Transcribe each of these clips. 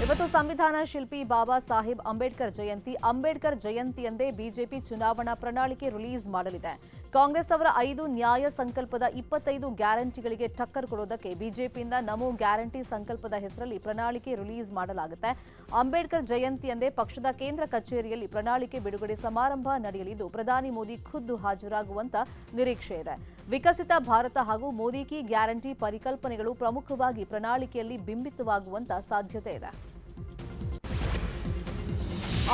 ಇವತ್ತು ಸಂವಿಧಾನ ಶಿಲ್ಪಿ ಬಾಬಾ ಸಾಹೇಬ್ ಅಂಬೇಡ್ಕರ್ ಜಯಂತಿಯಂದೇ ಬಿಜೆಪಿ ಚುನಾವಣಾ ಪ್ರಣಾಳಿಕೆ ರಿಲೀಸ್ ಮಾಡಲಿದೆ. ಕಾಂಗ್ರೆಸ್ ಅವರ 5 ನ್ಯಾಯ ಸಂಕಲ್ಪದ 25 ಗ್ಯಾರಂಟಿಗಳಿಗೆ ಟಕ್ಕರ್ ಕೊಡೋದಕ್ಕೆ ಬಿಜೆಪಿಯಿಂದ ನಮೋ ಗ್ಯಾರಂಟಿ ಸಂಕಲ್ಪದ ಹೆಸರಲ್ಲಿ ಪ್ರಣಾಳಿಕೆ ರಿಲೀಸ್ ಮಾಡಲಾಗುತ್ತೆ. ಅಂಬೇಡ್ಕರ್ ಜಯಂತಿಯಂದೇ ಪಕ್ಷದ ಕೇಂದ್ರ ಕಚೇರಿಯಲ್ಲಿ ಪ್ರಣಾಳಿಕೆ ಬಿಡುಗಡೆ ಸಮಾರಂಭ ನಡೆಯಲಿದ್ದು ಪ್ರಧಾನಿ ಮೋದಿ ಖುದ್ದು ಹಾಜರಾಗುವಂತ ನಿರೀಕ್ಷೆ ಇದೆ. ವಿಕಸಿತ ಭಾರತ ಹಾಗೂ ಮೋದಿ ಕಿ ಗ್ಯಾರಂಟಿ ಪರಿಕಲ್ಪನೆಗಳು ಪ್ರಮುಖವಾಗಿ ಪ್ರಣಾಳಿಕೆಯಲ್ಲಿ ಬಿಂಬಿತವಾಗುವಂತ ಸಾಧ್ಯತೆ ಇದೆ.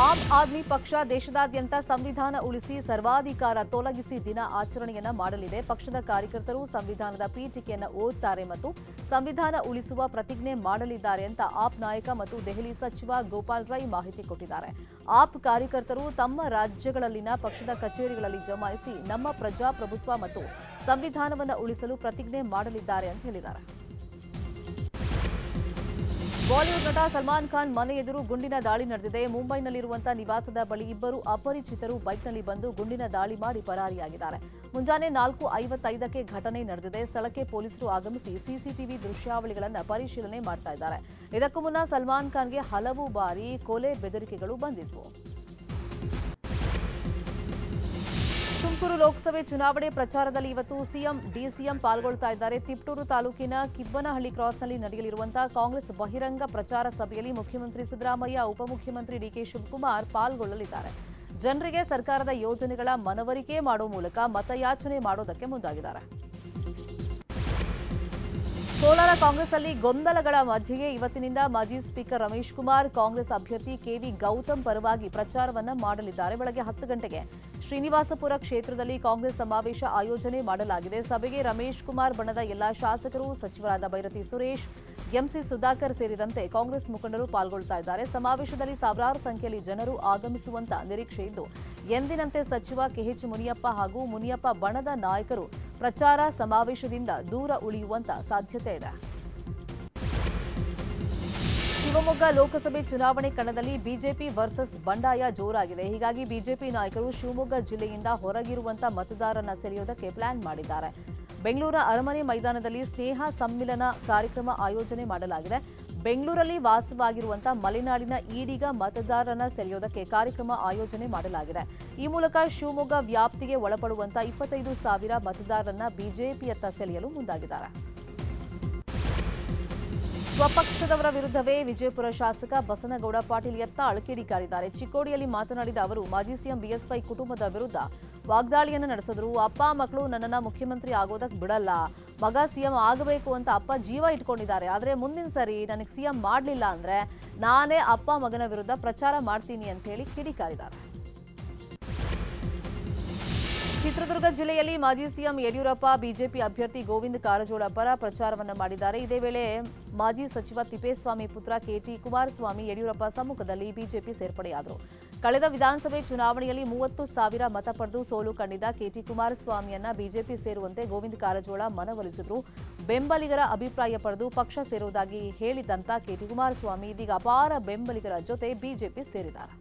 ಆಮ್ ಆದ್ಮಿ ಪಕ್ಷ ದೇಶದಾದ್ಯಂತ ಸಂವಿಧಾನ ಉಳಿಸಿ ಸರ್ವಾಧಿಕಾರ ತೊಲಗಿಸಿ ದಿನ ಆಚರಣೆಯನ್ನ ಮಾಡಲಿದೆ. ಪಕ್ಷದ ಕಾರ್ಯಕರ್ತರು ಸಂವಿಧಾನದ ಪೀಠಿಕೆಯನ್ನು ಓದುತ್ತಾರೆ ಮತ್ತು ಸಂವಿಧಾನ ಉಳಿಸುವ ಪ್ರತಿಜ್ಞೆ ಮಾಡಲಿದ್ದಾರೆ ಅಂತ ಆಪ್ ನಾಯಕ ಮತ್ತು ದೆಹಲಿ ಸಚಿವ ಗೋಪಾಲ್ ರೈ ಮಾಹಿತಿ ಕೊಟ್ಟಿದ್ದಾರೆ. ಆಪ್ ಕಾರ್ಯಕರ್ತರು ತಮ್ಮ ರಾಜ್ಯಗಳಲ್ಲಿನ ಪಕ್ಷದ ಕಚೇರಿಗಳಲ್ಲಿ ಜಮಾಯಿಸಿ ನಮ್ಮ ಪ್ರಜಾಪ್ರಭುತ್ವ ಮತ್ತು ಸಂವಿಧಾನವನ್ನು ಉಳಿಸಲು ಪ್ರತಿಜ್ಞೆ ಮಾಡಲಿದ್ದಾರೆ ಅಂತ ಹೇಳಿದ್ದಾರೆ. ಬಾಲಿವುಡ್ ನಟ ಸಲ್ಮಾನ್ ಖಾನ್ ಮನೆ ಎದುರು ಗುಂಡಿನ ದಾಳಿ ನಡೆದಿದೆ. ಮುಂಬೈನಲ್ಲಿರುವಂತಹ ನಿವಾಸದ ಬಳಿ ಇಬ್ಬರು ಅಪರಿಚಿತರು ಬೈಕ್ನಲ್ಲಿ ಬಂದು ಗುಂಡಿನ ದಾಳಿ ಮಾಡಿ ಪರಾರಿಯಾಗಿದ್ದಾರೆ. ಮುಂಜಾನೆ 4:55ಕ್ಕೆ ಘಟನೆ ನಡೆದಿದೆ. ಸ್ಥಳಕ್ಕೆ ಪೊಲೀಸರು ಆಗಮಿಸಿ ಸಿಸಿಟಿವಿ ದೃಶ್ಯಾವಳಿಗಳನ್ನು ಪರಿಶೀಲನೆ ಮಾಡ್ತಾ ಇದ್ದಾರೆ. ಇದಕ್ಕೂ ಮುನ್ನ ಸಲ್ಮಾನ್ ಖಾನ್ಗೆ ಹಲವು ಬಾರಿ ಕೊಲೆ ಬೆದರಿಕೆಗಳು ಬಂದಿದ್ವು. ತುಮಕೂರು ಲೋಕಸಭೆ ಚುನಾವಣೆ ಪ್ರಚಾರದಲ್ಲಿ ಇವತ್ತು ಸಿಎಂ ಡಿಸಿಎಂ ಪಾಲ್ಗೊಳ್ತಾ ಇದ್ದಾರೆ. ತಿಪಟೂರು ತಾಲೂಕಿನ ಕಿಬ್ಬನಹಳ್ಳಿ ಕ್ರಾಸ್ನಲ್ಲಿ ನಡೆಯಲಿರುವಂತಹ ಕಾಂಗ್ರೆಸ್ ಬಹಿರಂಗ ಪ್ರಚಾರ ಸಭೆಯಲ್ಲಿ ಮುಖ್ಯಮಂತ್ರಿ ಸಿದ್ದರಾಮಯ್ಯ, ಉಪಮುಖ್ಯಮಂತ್ರಿ ಡಿಕೆ ಶಿವಕುಮಾರ್ ಪಾಲ್ಗೊಳ್ಳಲಿದ್ದಾರೆ. ಜನರಿಗೆ ಸರ್ಕಾರದ ಯೋಜನೆಗಳ ಮನವರಿಕೆ ಮಾಡುವ ಮೂಲಕ ಮತಯಾಚನೆ ಮಾಡೋದಕ್ಕೆ ಮುಂದಾಗಿದ್ದಾರೆ. ಕೋಲಾರ ಕಾಂಗ್ರೆಸ್ನಲ್ಲಿ ಗೊಂದಲಗಳ ಮಧ್ಯೆಯೇ ಇವತ್ತಿನಿಂದ ಮಾಜಿ ಸ್ಪೀಕರ್ ರಮೇಶ್ ಕುಮಾರ್ ಕಾಂಗ್ರೆಸ್ ಅಭ್ಯರ್ಥಿ ಕೆವಿ ಗೌತಮ್ ಪರವಾಗಿ ಪ್ರಚಾರವನ್ನ ಮಾಡಲಿದ್ದಾರೆ. ಬೆಳಗ್ಗೆ 10 ಗಂಟೆಗೆ ಶ್ರೀನಿವಾಸಪುರ ಕ್ಷೇತ್ರದಲ್ಲಿ ಕಾಂಗ್ರೆಸ್ ಸಮಾವೇಶ ಆಯೋಜನೆ ಮಾಡಲಾಗಿದೆ. ಸಭೆಗೆ ರಮೇಶ್ ಕುಮಾರ್ ಬಣದ ಎಲ್ಲಾ ಶಾಸಕರು, ಸಚಿವರಾದ ಬೈರತಿ ಸುರೇಶ್, ಎಂಸಿ ಸುಧಾಕರ್ ಸೇರಿದಂತೆ ಕಾಂಗ್ರೆಸ್ ಮುಖಂಡರು ಪಾಲ್ಗೊಳ್ತಾ ಇದ್ದಾರೆ. ಸಮಾವೇಶದಲ್ಲಿ ಸಾವಿರಾರು ಸಂಖ್ಯೆಯಲ್ಲಿ ಜನರು ಆಗಮಿಸುವಂತ ನಿರೀಕ್ಷೆ ಇದ್ದು ಎಂದಿನಂತೆ ಸಚಿವ ಕೆಎಚ್ ಮುನಿಯಪ್ಪ ಹಾಗೂ ಮುನಿಯಪ್ಪ ಬಣದ ನಾಯಕರು ಪ್ರಚಾರ ಸಮಾವೇಶದಿಂದ ದೂರ ಉಳಿಯುವಂತ ಸಾಧ್ಯತೆ ಇದೆ. ಶಿವಮೊಗ್ಗ ಲೋಕಸಭೆ ಚುನಾವಣೆ ಕಣದಲ್ಲಿ ಬಿಜೆಪಿ ವರ್ಸಸ್ ಬಂಡಾಯ ಜೋರಾಗಿದೆ. ಹೀಗಾಗಿ ಬಿಜೆಪಿ ನಾಯಕರು ಶಿವಮೊಗ್ಗ ಜಿಲ್ಲೆಯಿಂದ ಹೊರಗಿರುವಂತಹ ಮತದಾರರನ್ನ ಸೆಳೆಯೋದಕ್ಕೆ ಪ್ಲಾನ್ ಮಾಡಿದ್ದಾರೆ. ಬೆಂಗಳೂರಿನ ಅರಮನೆ ಮೈದಾನದಲ್ಲಿ ಸ್ನೇಹ ಸಮ್ಮಿಲನ ಕಾರ್ಯಕ್ರಮ ಆಯೋಜನೆ ಮಾಡಲಾಗಿದೆ. ಬೆಂಗಳೂರಲ್ಲಿ ವಾಸವಾಗಿರುವಂತಹ ಮಲೆನಾಡಿನ ಈಡಿಗ ಮತದಾರರನ್ನ ಸೆಳೆಯೋದಕ್ಕೆ ಕಾರ್ಯಕ್ರಮ ಆಯೋಜನೆ ಮಾಡಲಾಗಿದೆ. ಈ ಮೂಲಕ ಶಿವಮೊಗ್ಗ ವ್ಯಾಪ್ತಿಗೆ ಒಳಪಡುವಂತಹ 25,000 ಮತದಾರರನ್ನ ಬಿಜೆಪಿಯತ್ತ ಸೆಳೆಯಲು ಮುಂದಾಗಿದ್ದಾರೆ. ಸ್ವಪಕ್ಷದವರ ವಿರುದ್ಧವೇ ವಿಜಯಪುರ ಶಾಸಕ ಬಸನಗೌಡ ಪಾಟೀಲ್ ಯತ್ನಾಳ್ ಕಿಡಿಕಾರಿದ್ದಾರೆ. ಚಿಕ್ಕೋಡಿಯಲ್ಲಿ ಮಾತನಾಡಿದ ಅವರು ಮಾಜಿ ಸಿಎಂ ಬಿಎಸ್ವೈ ಕುಟುಂಬದ ವಿರುದ್ಧ ವಾಗ್ದಾಳಿಯನ್ನು ನಡೆಸಿದ್ರು. ಅಪ್ಪ ಮಕ್ಕಳು ನನ್ನನ್ನ ಮುಖ್ಯಮಂತ್ರಿ ಆಗೋದಕ್ಕೆ ಬಿಡಲ್ಲ, ಮಗ ಸಿಎಂ ಆಗಬೇಕು ಅಂತ ಅಪ್ಪ ಜೀವ ಇಟ್ಕೊಂಡಿದ್ದಾರೆ. ಆದ್ರೆ ಮುಂದಿನ ಸರಿ ನನಗೆ ಸಿಎಂ ಮಾಡಲಿಲ್ಲ ಅಂದ್ರೆ ನಾನೇ ಅಪ್ಪ ಮಗನ ವಿರುದ್ಧ ಪ್ರಚಾರ ಮಾಡ್ತೀನಿ ಅಂತ ಹೇಳಿ ಕಿಡಿಕಾರಿದ್ದಾರೆ. ಚಿತ್ರದುರ್ಗ ಜಿಲ್ಲೆಯಲ್ಲಿ ಮಾಜಿ ಸಿಎಂ ಯಡಿಯೂರಪ್ಪ ಬಿಜೆಪಿ ಅಭ್ಯರ್ಥಿ ಗೋವಿಂದ ಕಾರಜೋಳ ಪರ ಪ್ರಚಾರವನ್ನು ಮಾಡಿದ್ದಾರೆ. ಇದೇ ವೇಳೆ ಮಾಜಿ ಸಚಿವ ತಿಪ್ಪೇಸ್ವಾಮಿ ಪುತ್ರ ಕೆಟಿ ಕುಮಾರಸ್ವಾಮಿ ಯಡಿಯೂರಪ್ಪ ಸಮ್ಮುಖದಲ್ಲಿ ಬಿಜೆಪಿ ಸೇರ್ಪಡೆಯಾದರು. ಕಳೆದ ವಿಧಾನಸಭೆ ಚುನಾವಣೆಯಲ್ಲಿ 30,000 ಮತ ಪಡೆದು ಸೋಲು ಕಂಡಿದ್ದ ಕೆಟಿ ಕುಮಾರಸ್ವಾಮಿಯನ್ನ ಬಿಜೆಪಿ ಸೇರುವಂತೆ ಗೋವಿಂದ ಕಾರಜೋಳ ಮನವೊಲಿಸಿದ್ರು. ಬೆಂಬಲಿಗರ ಅಭಿಪ್ರಾಯ ಪಡೆದು ಪಕ್ಷ ಸೇರುವುದಾಗಿ ಹೇಳಿದಂತ ಕೆಟಿ ಕುಮಾರಸ್ವಾಮಿ ಇದೀಗ ಅಪಾರ ಬೆಂಬಲಿಗರ ಜೊತೆ ಬಿಜೆಪಿ ಸೇರಿದ್ದಾರೆ.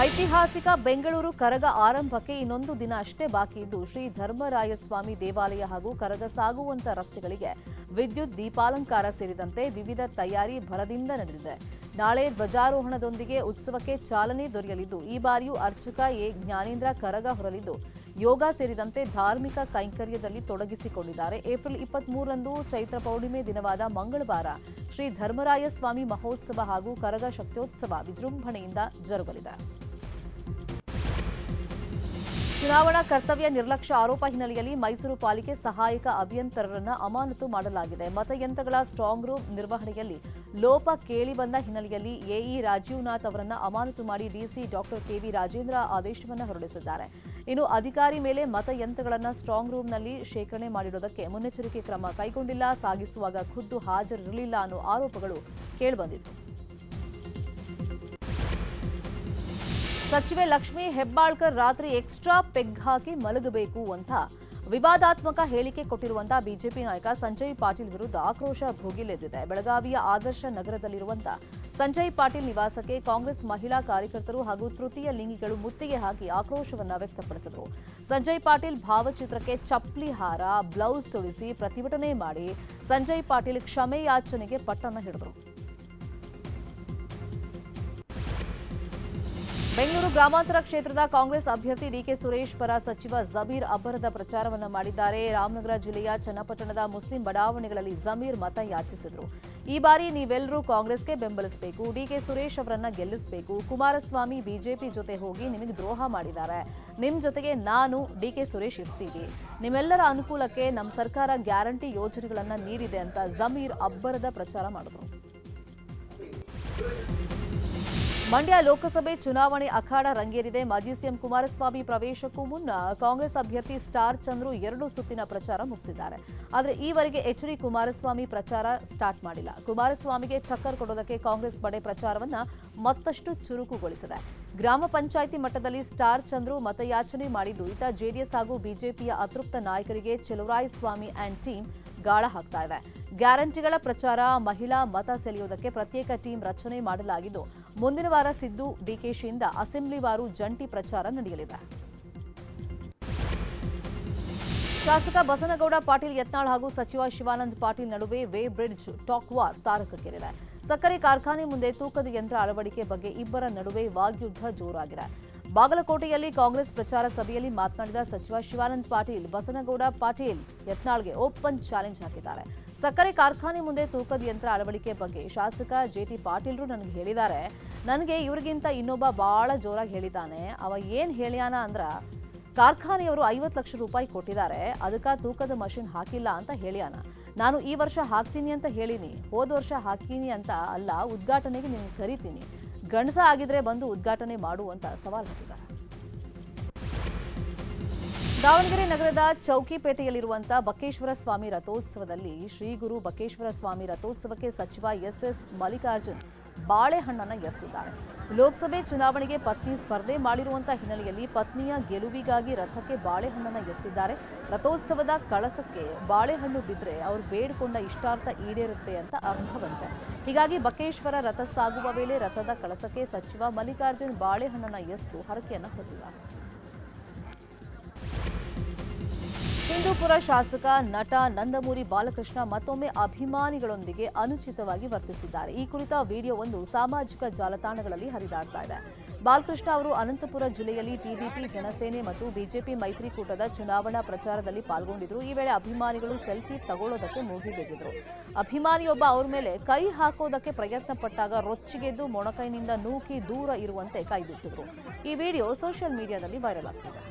ಐತಿಹಾಸಿಕ ಬೆಂಗಳೂರು ಕರಗ ಆರಂಭಕ್ಕೆ ಇನ್ನೊಂದು ದಿನ ಅಷ್ಟೇ ಬಾಕಿ ಇದ್ದು ಶ್ರೀ ಧರ್ಮರಾಯಸ್ವಾಮಿ ದೇವಾಲಯ ಹಾಗೂ ಕರಗ ಸಾಗುವಂತ ರಸ್ತೆಗಳಿಗೆ ವಿದ್ಯುತ್ ದೀಪಾಲಂಕಾರ ಸೇರಿದಂತೆ ವಿವಿಧ ತಯಾರಿ ಭರದಿಂದ ನಡೆದಿದೆ. ನಾಳೆ ಧ್ವಜಾರೋಹಣದೊಂದಿಗೆ ಉತ್ಸವಕ್ಕೆ ಚಾಲನೆ ದೊರೆಯಲಿದ್ದು ಈ ಬಾರಿಯೂ ಅರ್ಚಕ ಎ ಜ್ಞಾನೇಂದ್ರ ಕರಗ ಹೊರಲಿದ್ದು ಯೋಗ ಸೇರಿದಂತೆ ಧಾರ್ಮಿಕ ಕೈಂಕರ್ಯದಲ್ಲಿ ತೊಡಗಿಸಿಕೊಂಡಿದ್ದಾರೆ. ಏಪ್ರಿಲ್ 23ರಂದು ಚೈತ್ರ ಪೌರ್ಣಿಮೆ ದಿನವಾದ ಮಂಗಳವಾರ ಶ್ರೀ ಧರ್ಮರಾಯಸ್ವಾಮಿ ಮಹೋತ್ಸವ ಹಾಗೂ ಕರಗ ಶಕ್ತ್ಯೋತ್ಸವ ವಿಜೃಂಭಣೆಯಿಂದ ಜರುಗಲಿದೆ. ಚುನಾವಣಾ ಕರ್ತವ್ಯ ನಿರ್ಲಕ್ಷ್ಯ ಆರೋಪ ಹಿನ್ನೆಲೆಯಲ್ಲಿ ಮೈಸೂರು ಪಾಲಿಕೆ ಸಹಾಯಕ ಅಭಿಯಂತರರನ್ನು ಅಮಾನತು ಮಾಡಲಾಗಿದೆ. ಮತಯಂತ್ರಗಳ ಸ್ಟ್ರಾಂಗ್ ರೂಮ್ ನಿರ್ವಹಣೆಯಲ್ಲಿ ಲೋಪ ಕೇಳಿಬಂದ ಹಿನ್ನೆಲೆಯಲ್ಲಿ ಎಇ ರಾಜೀವ್ನಾಥ್ ಅವರನ್ನು ಅಮಾನತು ಮಾಡಿ ಡಿಸಿ ಡಾಕ್ಟರ್ ಕೆವಿ ರಾಜೇಂದ್ರ ಆದೇಶವನ್ನು ಹೊರಡಿಸಿದ್ದಾರೆ. ಇನ್ನು ಅಧಿಕಾರಿ ಮೇಲೆ ಮತಯಂತ್ರಗಳನ್ನು ಸ್ಟ್ರಾಂಗ್ ರೂಮ್ನಲ್ಲಿ ಶೇಖರಣೆ ಮಾಡಿರುವುದಕ್ಕೆ ಮುನ್ನೆಚ್ಚರಿಕೆ ಕ್ರಮ ಕೈಗೊಂಡಿಲ್ಲ, ಸಾಗಿಸುವಾಗ ಖುದ್ದು ಹಾಜರಿರಲಿಲ್ಲ ಅನ್ನೋ ಆರೋಪಗಳು ಕೇಳಿಬಂದಿತ್ತು. ಸಚಿವೆ ಲಕ್ಷ್ಮೀ ಹೆಬ್ಬಾಳ್ಕರ್ ರಾತ್ರಿ ಎಕ್ಸ್ಟ್ರಾ ಪೆಗ್ ಹಾಕಿ ಮಲಗಬೇಕು ಅಂತ ವಿವಾದಾತ್ಮಕ ಹೇಳಿಕೆ ಕೊಟ್ಟಿರುವಂತಹ ಬಿಜೆಪಿ ನಾಯಕ ಸಂಜಯ್ ಪಾಟೀಲ್ ವಿರುದ್ಧ ಆಕ್ರೋಶ ಭುಗಿಲೆದ್ದಿದೆ. ಬೆಳಗಾವಿಯ ಆದರ್ಶ ನಗರದಲ್ಲಿರುವಂತಹ ಸಂಜಯ್ ಪಾಟೀಲ್ ನಿವಾಸಕ್ಕೆ ಕಾಂಗ್ರೆಸ್ ಮಹಿಳಾ ಕಾರ್ಯಕರ್ತರು ಹಾಗೂ ತೃತೀಯ ಲಿಂಗಿಗಳು ಮುತ್ತಿಗೆ ಹಾಕಿ ಆಕ್ರೋಶವನ್ನ ವ್ಯಕ್ತಪಡಿಸಿದರು. ಸಂಜಯ್ ಪಾಟೀಲ್ ಭಾವಚಿತ್ರಕ್ಕೆ ಚಪ್ಪಲಿ ಹಾರ, ಬ್ಲೌಸ್ ತೊಡಿಸಿ ಪ್ರತಿಭಟನೆ ಮಾಡಿ ಸಂಜಯ್ ಪಾಟೀಲ್ ಕ್ಷಮೆ ಯಾಚನೆಗೆ ಪಟ್ಟಣ ಹಿಡಿದರು. ಬೆಂಗಳೂರು ಗ್ರಾಮಾಂತರ ಕ್ಷೇತ್ರದ ಕಾಂಗ್ರೆಸ್ ಅಭ್ಯರ್ಥಿ ಡಿಕೆ ಸುರೇಶ್ ಪರ ಸಚಿವ ಜಮೀರ್ ಅಬ್ಬರದ ಪ್ರಚಾರವನ್ನು ಮಾಡಿದ್ದಾರೆ. ರಾಮನಗರ ಜಿಲ್ಲೆಯ ಚನ್ನಪಟ್ಟಣದ ಮುಸ್ಲಿಂ ಬಡಾವಣೆಗಳಲ್ಲಿ ಜಮೀರ್ ಮತ ಯಾಚಿಸಿದರು. ಈ ಬಾರಿ ನೀವೆಲ್ಲರೂ ಕಾಂಗ್ರೆಸ್ಗೆ ಬೆಂಬಲಿಸಬೇಕು, ಡಿಕೆ ಸುರೇಶ್ ಅವರನ್ನ ಗೆಲ್ಲಿಸಬೇಕು. ಕುಮಾರಸ್ವಾಮಿ ಬಿಜೆಪಿ ಜೊತೆ ಹೋಗಿ ನಿಮಗೆ ದ್ರೋಹ ಮಾಡಿದ್ದಾರೆ. ನಿಮ್ ಜೊತೆಗೆ ನಾನು ಡಿಕೆ ಸುರೇಶ್ ಇರ್ತೀವಿ. ನಿಮ್ಮೆಲ್ಲರ ಅನುಕೂಲಕ್ಕೆ ನಮ್ಮ ಸರ್ಕಾರ ಗ್ಯಾರಂಟಿ ಯೋಜನೆಗಳನ್ನ ನೀಡಿದೆ ಅಂತ ಜಮೀರ್ ಅಬ್ಬರದ ಪ್ರಚಾರ ಮಾಡಿದರು. ಮಂಡ್ಯ ಲೋಕಸಭೆ ಚುನಾವಣೆ ಅಖಾಡ ರಂಗೇರಿದೆ. ಮಾಜಿ ಸಿಎಂ ಕುಮಾರಸ್ವಾಮಿ ಪ್ರವೇಶಕ್ಕೂ ಮುನ್ನ ಕಾಂಗ್ರೆಸ್ ಅಭ್ಯರ್ಥಿ ಸ್ಟಾರ್ ಚಂದ್ರು 2 ಸುತ್ತಿನ ಪ್ರಚಾರ ಮುಗಿಸಿದ್ದಾರೆ. ಆದರೆ ಈವರೆಗೆ ಎಚ್ಡಿ ಕುಮಾರಸ್ವಾಮಿ ಪ್ರಚಾರ ಸ್ಟಾರ್ಟ್ ಮಾಡಿಲ್ಲ. ಕುಮಾರಸ್ವಾಮಿಗೆ ಟಕ್ಕರ್ ಕೊಡೋದಕ್ಕೆ ಕಾಂಗ್ರೆಸ್ ಪಡೆ ಪ್ರಚಾರವನ್ನ ಮತ್ತಷ್ಟು ಚುರುಕುಗೊಳಿಸಿದೆ. ಗ್ರಾಮ ಪಂಚಾಯಿತಿ ಮಟ್ಟದಲ್ಲಿ ಸ್ಟಾರ್ ಚಂದ್ರು ಮತಯಾಚನೆ ಮಾಡಿದ್ದು, ಇತ್ತ ಜೆಡಿಎಸ್ ಹಾಗೂ ಬಿಜೆಪಿಯ ಅತೃಪ್ತ ನಾಯಕರಿಗೆ ಚೆಲುವರಾಯಸ್ವಾಮಿ ಅಂಡ್ ಟೀಮ್ ಗಾಳ ಹಾಕ್ತಾ ಇದೆ. ಗ್ಯಾರಂಟಿಗಳ ಪ್ರಚಾರ, ಮಹಿಳಾ ಮತ ಸೆಳೆಯುವುದಕ್ಕೆ ಪ್ರತ್ಯೇಕ ಟೀಮ್ ರಚನೆ ಮಾಡಲಾಗಿದ್ದು, ಮುಂದಿನ ವಾರ ಸಿದ್ದು ಡಿಕೆಶಿಯಿಂದ ಅಸೆಂಬ್ಲಿವಾರು ಜಂಟಿ ಪ್ರಚಾರ ನಡೆಯಲಿದೆ. ಶಾಸಕ ಬಸನಗೌಡ ಪಾಟೀಲ್ ಯತ್ನಾಳ್ ಹಾಗೂ ಸಚಿವ ಶಿವಾನಂದ ಪಾಟೀಲ್ ನಡುವೆ ವೇ ಬ್ರಿಡ್ಜ್ ಟಾಕ್ ವಾರ್ ತಾರಕಕ್ಕೇರಿದೆ. ಸಕ್ಕರೆ ಕಾರ್ಖಾನೆ ಮುಂದೆ ತೂಕದ ಯಂತ್ರ ಅಳವಡಿಕೆ ಬಗ್ಗೆ ಇಬ್ಬರ ನಡುವೆ ವಾಗ್ಯುದ್ಧ ಜೋರಾಗಿದೆ. ಬಾಗಲಕೋಟೆಯಲ್ಲಿ ಕಾಂಗ್ರೆಸ್ ಪ್ರಚಾರ ಸಭೆಯಲ್ಲಿ ಮಾತನಾಡಿದ ಸಚಿವ ಶಿವಾನಂದ ಪಾಟೀಲ್, ಬಸನಗೌಡ ಪಾಟೀಲ್ ಯತ್ನಾಳ್ಗೆ ಓಪನ್ ಚಾಲೆಂಜ್ ಹಾಕಿದ್ದಾರೆ. ಸಕ್ಕರೆ ಕಾರ್ಖಾನೆ ಮುಂದೆ ತೂಕದ ಯಂತ್ರ ಅಳವಡಿಕೆ ಬಗ್ಗೆ ಶಾಸಕ ಜೆಟಿ ಪಾಟೀಲ್ರು ನನಗೆ ಹೇಳಿದ್ದಾರೆ. ನನಗೆ ಇವ್ರಿಗಿಂತ ಇನ್ನೊಬ್ಬ ಬಹಳ ಜೋರಾಗಿ ಹೇಳಿದ್ದಾನೆ. ಅವ ಏನ್ ಹೇಳ್ಯಾನ ಅಂದ್ರ, ಕಾರ್ಖಾನೆಯವರು 50 ಲಕ್ಷ ರೂಪಾಯಿ ಕೊಟ್ಟಿದ್ದಾರೆ, ಅದಕ್ಕ ತೂಕದ ಮಷಿನ್ ಹಾಕಿಲ್ಲ ಅಂತ ಹೇಳ್ಯಾನ. ನಾನು ಈ ವರ್ಷ ಹಾಕ್ತೀನಿ ಅಂತ ಹೇಳಿನಿ, ಹೋದ ವರ್ಷ ಹಾಕ್ತೀನಿ ಅಂತ ಅಲ್ಲ, ಉದ್ಘಾಟನೆಗೆ ನಿಮಗೆ ಕರಿತೀನಿ, ಗಣಸ ಆಗಿದ್ರೆ ಬಂದು ಉದ್ಘಾಟನೆ ಮಾಡುವಂತ ಸವಾಲ್ ಹಾಕಿದ್ದಾರೆ. ದಾವಣಗೆರೆ ನಗರದ ಚೌಕಿಪೇಟೆಯಲ್ಲಿರುವಂತಹ ಬಕ್ಕೇಶ್ವರ ಸ್ವಾಮಿ ರಥೋತ್ಸವದಲ್ಲಿ ಶ್ರೀ ಗುರು ಬಕ್ಕೇಶ್ವರ ಸ್ವಾಮಿ ರಥೋತ್ಸವಕ್ಕೆ ಸಚಿವ ಎಸ್ ಮಲ್ಲಿಕಾರ್ಜುನ್ ಬಾಳೆಹಣ್ಣನ್ನು ಎಸೆದಿದ್ದಾರೆ. ಲೋಕಸಭೆ ಚುನಾವಣೆಗೆ ಪತ್ನಿ ಸ್ಪರ್ಧೆ ಮಾಡಿರುವಂತಹ ಹಿನ್ನೆಲೆಯಲ್ಲಿ ಪತ್ನಿಯ ಗೆಲುವಿಗಾಗಿ ರಥಕ್ಕೆ ಬಾಳೆಹಣ್ಣನ್ನು ಎಸೆದಿದ್ದಾರೆ. ರಥೋತ್ಸವದ ಕಳಸಕ್ಕೆ ಬಾಳೆಹಣ್ಣು ಬಿದ್ದರೆ ಅವರು ಬೇಡಿಕೊಂಡ ಇಷ್ಟಾರ್ಥ ಈಡೇರುತ್ತೆ ಅಂತ ಅರ್ಥವಂತೆ. ಹೀಗಾಗಿ ಬಕ್ಕೇಶ್ವರ ರಥ ಸಾಗುವ ವೇಳೆ ರಥದ ಕಳಸಕ್ಕೆ ಸಚಿವ ಮಲ್ಲಿಕಾರ್ಜುನ್ ಬಾಳೆಹಣ್ಣನ್ನು ಎಸೆದು ಹರಕೆಯನ್ನು ಹೊತ್ತಿದ್ದಾರೆ. ಹಿಂದೂಪುರ ಶಾಸಕ ನಟ ನಂದಮೂರಿ ಬಾಲಕೃಷ್ಣ ಮತ್ತೊಮ್ಮೆ ಅಭಿಮಾನಿಗಳೊಂದಿಗೆ ಅನುಚಿತವಾಗಿ ವರ್ತಿಸಿದ್ದಾರೆ. ಈ ಕುರಿತ ವಿಡಿಯೋವೊಂದು ಸಾಮಾಜಿಕ ಜಾಲತಾಣಗಳಲ್ಲಿ ಹರಿದಾಡ್ತಾ ಇದೆ. ಬಾಲಕೃಷ್ಣ ಅವರು ಅನಂತಪುರ ಜಿಲ್ಲೆಯಲ್ಲಿ ಟಿಡಿಪಿ, ಜನಸೇನೆ ಮತ್ತು ಬಿಜೆಪಿ ಮೈತ್ರಿಕೂಟದ ಚುನಾವಣಾ ಪ್ರಚಾರದಲ್ಲಿ ಪಾಲ್ಗೊಂಡಿದ್ರು. ಈ ವೇಳೆ ಅಭಿಮಾನಿಗಳು ಸೆಲ್ಫಿ ತಗೊಳ್ಳೋದಕ್ಕೆ ಮುಗಿಬಿದ್ದಿದ್ರು. ಅಭಿಮಾನಿಯೊಬ್ಬ ಅವ್ರ ಮೇಲೆ ಕೈ ಹಾಕೋದಕ್ಕೆ ಪ್ರಯತ್ನ ಪಟ್ಟಾಗ ರೊಚ್ಚಿಗೆದ್ದು ಮೊಣಕೈನಿಂದ ನೂಕಿ ದೂರ ಇರುವಂತೆ ಕೈ ಬೀಸಿದ್ರು. ಈ ವಿಡಿಯೋ ಸೋಷಿಯಲ್ ಮೀಡಿಯಾದಲ್ಲಿ ವೈರಲ್ ಆಗ್ತಿದೆ.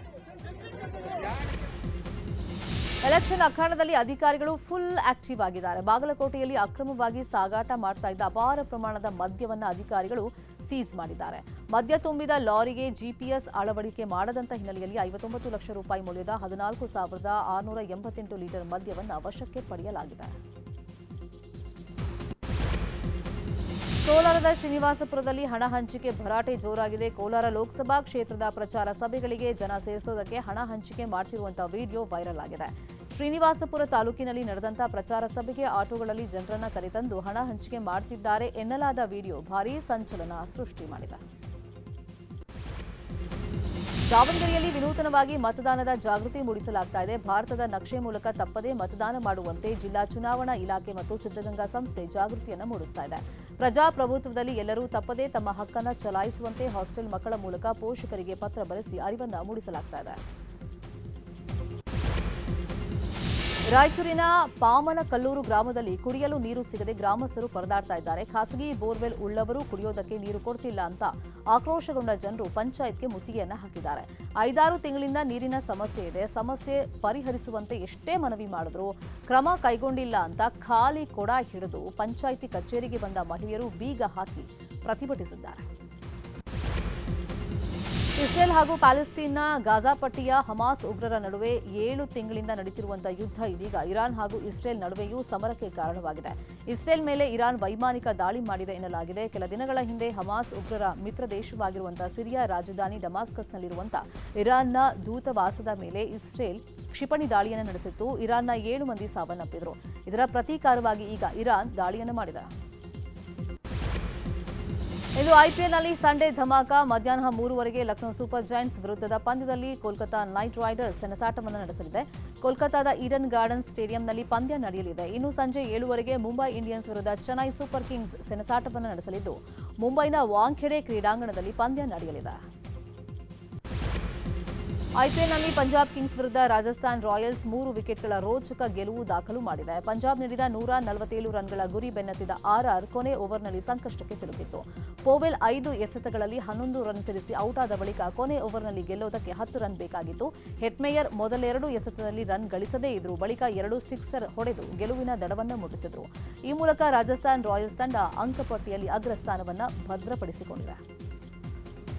ಎಲೆಕ್ಷನ್ ಅಖಾಡದಲ್ಲಿ ಅಧಿಕಾರಿಗಳು ಫುಲ್ ಆಕ್ಟಿವ್ ಆಗಿದ್ದಾರೆ. ಬಾಗಲಕೋಟೆಯಲ್ಲಿ ಅಕ್ರಮವಾಗಿ ಸಾಗಾಟ ಮಾಡ್ತಾ ಇದ್ದ ಅಪಾರ ಪ್ರಮಾಣದ ಮದ್ಯವನ್ನು ಅಧಿಕಾರಿಗಳು ಸೀಸ್ ಮಾಡಿದ್ದಾರೆ. ಮದ್ಯ ತುಂಬಿದ ಲಾರಿಗೆ ಜಿಪಿಎಸ್ ಅಳವಡಿಕೆ ಮಾಡದಂತ ಹಿನ್ನೆಲೆಯಲ್ಲಿ 59 ಲಕ್ಷ ರೂಪಾಯಿ ಮೌಲ್ಯದ 14,688 ಲೀಟರ್ ಮದ್ಯವನ್ನು ವಶಕ್ಕೆ ಪಡೆಯಲಾಗಿದೆ. ಕೋಲಾರದ ಶ್ರೀನಿವಾಸಪುರದಲ್ಲಿ ಹಣ ಹಂಚಿಕೆ ಭರಾಟೆ ಜೋರಾಗಿದೆ. ಕೋಲಾರ ಲೋಕಸಭಾ ಕ್ಷೇತ್ರದ ಪ್ರಚಾರ ಸಭೆಗಳಿಗೆ ಜನ ಸೇರಿಸೋದಕ್ಕೆ ಹಣ ಹಂಚಿಕೆ ಮಾಡ್ತಿರುವಂತಹ ವಿಡಿಯೋ ವೈರಲ್ ಆಗಿದೆ. ಶ್ರೀನಿವಾಸಪುರ ತಾಲೂಕಿನಲ್ಲಿ ನಡೆದಂತಹ ಪ್ರಚಾರ ಸಭೆಗೆ ಆಟೋಗಳಲ್ಲಿ ಜನರನ್ನ ಕರೆತಂದು ಹಣ ಹಂಚಿಕೆ ಮಾಡ್ತಿದ್ದಾರೆ ಎನ್ನಲಾದ ವಿಡಿಯೋ ಭಾರೀ ಸಂಚಲನ ಸೃಷ್ಟಿ ಮಾಡಿದೆ. ದಾವಣಗೆರೆಯಲ್ಲಿ ವಿನೂತನವಾಗಿ ಮತದಾನದ ಜಾಗೃತಿ ಮೂಡಿಸಲಾಗ್ತಾ ಇದೆ. ಭಾರತದ ನಕ್ಷೆ ಮೂಲಕ ತಪ್ಪದೇ ಮತದಾನ ಮಾಡುವಂತೆ ಜಿಲ್ಲಾ ಚುನಾವಣಾ ಇಲಾಖೆ ಮತ್ತು ಸಿದ್ಧಗಂಗಾ ಸಂಸ್ಥೆ ಜಾಗೃತಿಯನ್ನು ಮೂಡಿಸ್ತಾ ಇದೆ. ಪ್ರಜಾಪ್ರಭುತ್ವದಲ್ಲಿ ಎಲ್ಲರೂ ತಪ್ಪದೇ ತಮ್ಮ ಹಕ್ಕನ್ನು ಚಲಾಯಿಸುವಂತೆ ಹಾಸ್ಟೆಲ್ ಮಕ್ಕಳ ಮೂಲಕ ಪೋಷಕರಿಗೆ ಪತ್ರ ಬರೆಸಿ ಅರಿವನ್ನು ಮೂಡಿಸಲಾಗ್ತಾ ಇದೆ. ರಾಯಚೂರಿನ ಪಾಮನಕಲ್ಲೂರು ಗ್ರಾಮದಲ್ಲಿ ಕುಡಿಯಲು ನೀರು ಸಿಗದೆ ಗ್ರಾಮಸ್ಥರು ಪರದಾಡ್ತಾ ಇದ್ದಾರೆ. ಖಾಸಗಿ ಬೋರ್ವೆಲ್ ಉಳ್ಳವರು ಕುಡಿಯೋದಕ್ಕೆ ನೀರು ಕೊಡ್ತಿಲ್ಲ ಅಂತ ಆಕ್ರೋಶಗೊಂಡ ಜನರು ಪಂಚಾಯತ್ಗೆ ಮುತ್ತಿಗೆಯನ್ನ ಹಾಕಿದ್ದಾರೆ. 5-6 ತಿಂಗಳಿಂದ ನೀರಿನ ಸಮಸ್ಯೆ ಇದೆ, ಸಮಸ್ಯೆ ಪರಿಹರಿಸುವಂತೆ ಎಷ್ಟೇ ಮನವಿ ಮಾಡಿದ್ರು ಕ್ರಮ ಕೈಗೊಂಡಿಲ್ಲ ಅಂತ ಖಾಲಿ ಕೊಡ ಹಿಡಿದು ಪಂಚಾಯಿತಿ ಕಚೇರಿಗೆ ಬಂದ ಮಹಿಳೆಯರು ಬೀಗ ಹಾಕಿ ಪ್ರತಿಭಟಿಸಿದ್ದಾರೆ. ಇಸ್ರೇಲ್ ಹಾಗೂ ಪ್ಯಾಲೆಸ್ತೀನ್ನ ಗಾಜಾ ಪಟ್ಟಿಯ ಹಮಾಸ್ ಉಗ್ರರ ನಡುವೆ 7 ತಿಂಗಳಿಂದ ನಡೆಯುತ್ತಿರುವಂತಹ ಯುದ್ಧ ಇದೀಗ ಇರಾನ್ ಹಾಗೂ ಇಸ್ರೇಲ್ ನಡುವೆಯೂ ಸಮರಕ್ಕೆ ಕಾರಣವಾಗಿದೆ. ಇಸ್ರೇಲ್ ಮೇಲೆ ಇರಾನ್ ವೈಮಾನಿಕ ದಾಳಿ ಮಾಡಿದೆ ಎನ್ನಲಾಗಿದೆ. ಕೆಲ ದಿನಗಳ ಹಿಂದೆ ಹಮಾಸ್ ಉಗ್ರರ ಮಿತ್ರ ದೇಶವಾಗಿರುವಂತಹ ಸಿರಿಯಾ ರಾಜಧಾನಿ ಡಮಾಸ್ಕಸ್ನಲ್ಲಿರುವಂತಹ ಇರಾನ್ನ ದೂತಾವಾಸದ ಮೇಲೆ ಇಸ್ರೇಲ್ ಕ್ಷಿಪಣಿ ದಾಳಿಯನ್ನು ನಡೆಸಿತ್ತು. ಇರಾನ್ನ 7 ಮಂದಿ ಸಾವನ್ನಪ್ಪಿದರು. ಇದರ ಪ್ರತೀಕಾರವಾಗಿ ಈಗ ಇರಾನ್ ದಾಳಿಯನ್ನು ಮಾಡಿದೆ. ಇದು ಐಪಿಎಲ್ನಲ್ಲಿ ಸಂಡೇ ಧಮಾಕ. ಮಧ್ಯಾಹ್ನ 3 ಲಕ್ನೋ ಸೂಪರ್ ಜೈಂಟ್ಸ್ ವಿರುದ್ಧದ ಪಂದ್ಯದಲ್ಲಿ ಕೋಲ್ಕತಾ ನೈಟ್ ರೈಡರ್ಸ್ ಸೆಣಸಾಟವನ್ನು ನಡೆಸಲಿದೆ. ಕೋಲ್ಕತಾದ ಈಡನ್ ಗಾರ್ಡನ್ಸ್ ಸ್ಟೇಡಿಯಂನಲ್ಲಿ ಪಂದ್ಯ ನಡೆಯಲಿದೆ. ಇನ್ನು ಸಂಜೆ 7 ಮುಂಬೈ ಇಂಡಿಯನ್ಸ್ ವಿರುದ್ಧ ಚೆನ್ನೈ ಸೂಪರ್ ಕಿಂಗ್ಸ್ ಸೆಣಸಾಟವನ್ನು ನಡೆಸಲಿದ್ದು ಮುಂಬೈನ ವಾಂಖೆಡೆ ಕ್ರೀಡಾಂಗಣದಲ್ಲಿ ಪಂದ್ಯ ನಡೆಯಲಿದೆ. ಐಪಿಎಲ್ನಲ್ಲಿ ಪಂಜಾಬ್ ಕಿಂಗ್ಸ್ ವಿರುದ್ಧ ರಾಜಸ್ಥಾನ್ ರಾಯಲ್ಸ್ 3 ವಿಕೆಟ್ಗಳ ರೋಚಕ ಗೆಲುವು ದಾಖಲು ಮಾಡಿದೆ. ಪಂಜಾಬ್ ನೀಡಿದ 147 ರನ್ಗಳ ಗುರಿ ಬೆನ್ನತ್ತಿದ ಆರ್ಆರ್ ಕೊನೆ ಓವರ್ನಲ್ಲಿ ಸಂಕಷ್ಟಕ್ಕೆ ಸಿಲುಕಿತ್ತು. ಪೋವೆಲ್ 5 ಎಸೆತಗಳಲ್ಲಿ 11 ರನ್ ಸಿಡಿಸಿ ಔಟ್ ಆದ ಬಳಿಕ ಕೊನೆ ಓವರ್ನಲ್ಲಿ ಗೆಲ್ಲೋದಕ್ಕೆ 10 ರನ್ ಬೇಕಾಗಿತ್ತು. ಹೆಟ್ಮೇಯರ್ ಮೊದಲೆರಡು ಎಸೆತದಲ್ಲಿ ರನ್ ಗಳಿಸದೇ ಇದ್ರು. ಬಳಿಕ 2 ಸಿಕ್ಸರ್ ಹೊಡೆದು ಗೆಲುವಿನ ದಡವನ್ನು ಮುಟ್ಟಿಸಿದ್ರು. ಈ ಮೂಲಕ ರಾಜಸ್ಥಾನ್ ರಾಯಲ್ಸ್ ತಂಡ ಅಂಕಪಟ್ಟಿಯಲ್ಲಿ ಅಗ್ರಸ್ಥಾನವನ್ನು ಭದ್ರಪಡಿಸಿಕೊಂಡಿದೆ.